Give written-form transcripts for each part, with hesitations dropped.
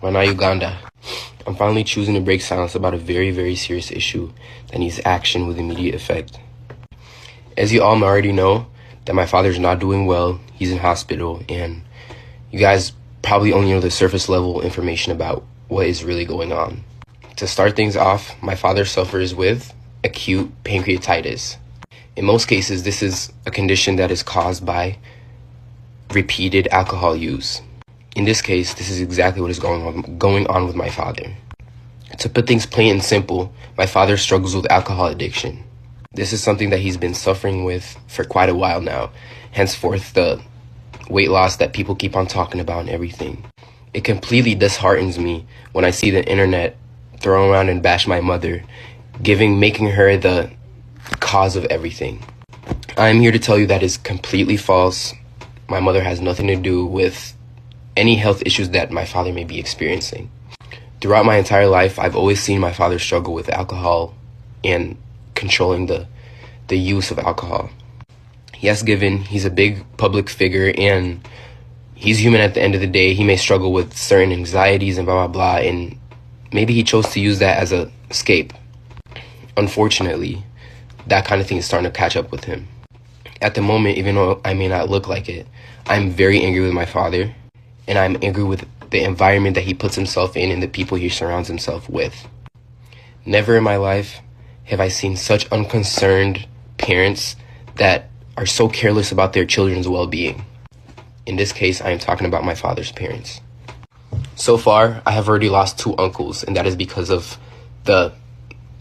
Wana Uganda. I'm finally choosing to break silence about a very, very serious issue that needs action with immediate effect. As you all already know, that my father's not doing well, he's in hospital, and you guys probably only know the surface level information about what is really going on. To start things off, my father suffers with acute pancreatitis. In most cases, this is a condition that is caused by repeated alcohol use. In this case, this is exactly what is going on with my father. To put things plain and simple, my father struggles with alcohol addiction. This is something that he's been suffering with for quite a while now, henceforth the weight loss that people keep on talking about and everything. It completely disheartens me when I see the internet throw around and bash my mother, making her the cause of everything. I'm here to tell you that is completely false. My mother has nothing to do with any health issues that my father may be experiencing. Throughout my entire life, I've always seen my father struggle with alcohol and controlling the use of alcohol. Yes, given he's a big public figure and he's human at the end of the day, he may struggle with certain anxieties and blah, blah, blah, and maybe he chose to use that as an escape. Unfortunately, that kind of thing is starting to catch up with him. At the moment, even though I may not look like it, I'm very angry with my father, and I'm angry with the environment that he puts himself in and the people he surrounds himself with. Never in my life have I seen such unconcerned parents that are so careless about their children's well-being. In this case, I am talking about my father's parents. So far, I have already lost 2 uncles, and that is because of the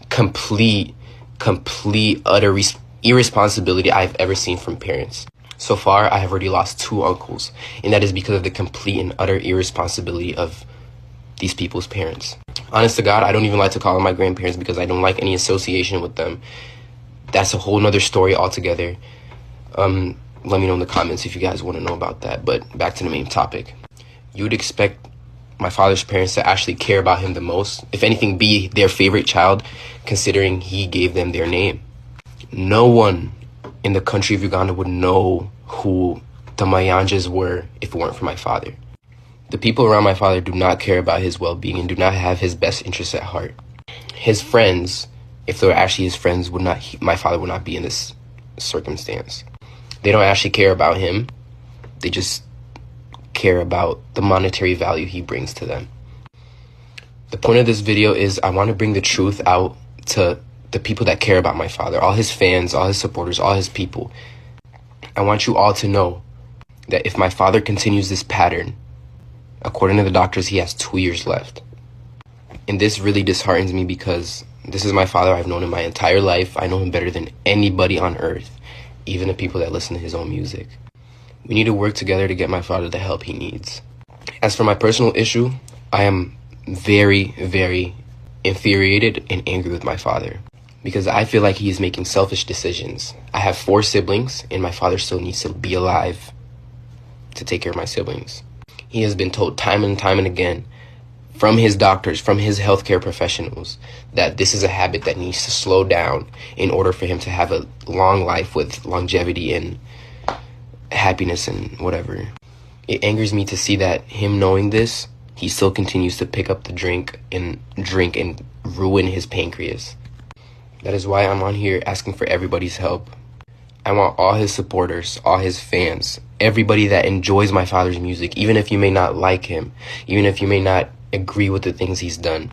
complete, utter irresponsibility I've ever seen from parents. So far, I have already lost 2 uncles, and that is because of the complete and utter irresponsibility of these people's parents. Honest to God, I don't even like to call them my grandparents because I don't like any association with them. That's a whole nother story altogether. Let me know in the comments if you guys want to know about that. But back to the main topic. You would expect my father's parents to actually care about him the most, if anything, be their favorite child, considering he gave them their name. No one in the country of Uganda would know who the Mayanjas were if it weren't for my father. The people around my father do not care about his well-being and do not have his best interests at heart. His friends, if they were actually his friends, my father would not be in this circumstance. They don't actually care about him. They just care about the monetary value he brings to them. The point of this video is I want to bring the truth out to the people that care about my father, all his fans, all his supporters, all his people. I want you all to know that if my father continues this pattern, according to the doctors, he has 2 years left. And this really disheartens me because this is my father I've known in my entire life. I know him better than anybody on earth, even the people that listen to his own music. We need to work together to get my father the help he needs. As for my personal issue, I am very, very infuriated and angry with my father because I feel like he is making selfish decisions. I have 4 siblings and my father still needs to be alive to take care of my siblings. He has been told time and time and again from his doctors, from his healthcare professionals, that this is a habit that needs to slow down in order for him to have a long life with longevity and happiness and whatever. It angers me to see that him knowing this, he still continues to pick up the drink and ruin his pancreas. That is why I'm on here asking for everybody's help. I want all his supporters, all his fans, everybody that enjoys my father's music, even if you may not like him, even if you may not agree with the things he's done.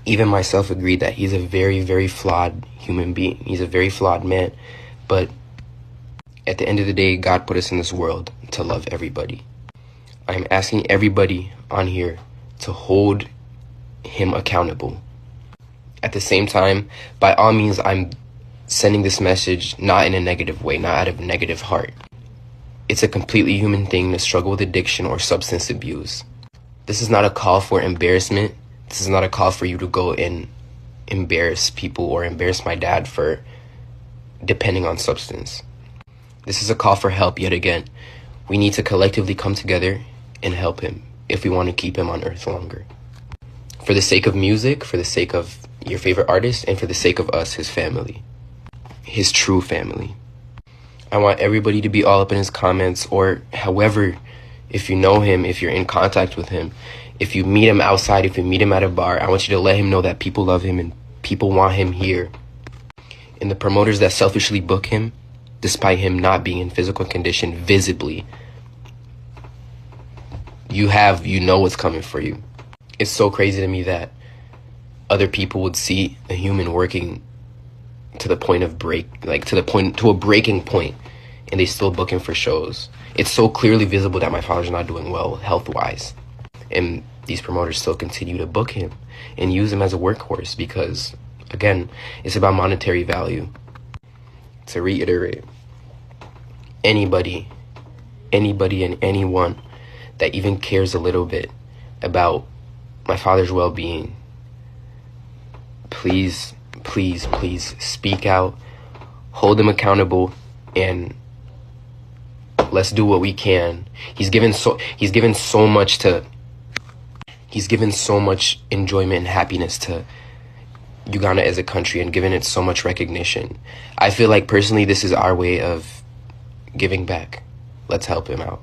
Even myself agreed that he's a very, very flawed human being. He's a very flawed man. But at the end of the day, God put us in this world to love everybody. I'm asking everybody on here to hold him accountable. At the same time, by all means, I'm sending this message not in a negative way, not out of a negative heart. It's a completely human thing to struggle with addiction or substance abuse. This is not a call for embarrassment. This is not a call for you to go and embarrass people or embarrass my dad for depending on substance. This is a call for help yet again. We need to collectively come together and help him if we want to keep him on earth longer. For the sake of music, for the sake of your favorite artist, and for the sake of us, his family. His true family. I want everybody to be all up in his comments, or however, if you know him, if you're in contact with him, If you meet him outside, if you meet him at a bar, I want you to let him know that people love him and people want him here. And the promoters that selfishly book him, despite him not being in physical condition visibly, you know what's coming for you. It's so crazy to me that other people would see a human working to the point of to a breaking point, and they still book him for shows. It's so clearly visible that my father's not doing well health-wise, and these promoters still continue to book him and use him as a workhorse because, again, it's about monetary value. To reiterate, anybody and anyone that even cares a little bit about my father's well-being, please speak out, hold him accountable, and let's do what we can. He's given so much enjoyment and happiness to Uganda as a country and given it so much recognition. I feel like personally this is our way of giving back. Let's help him out.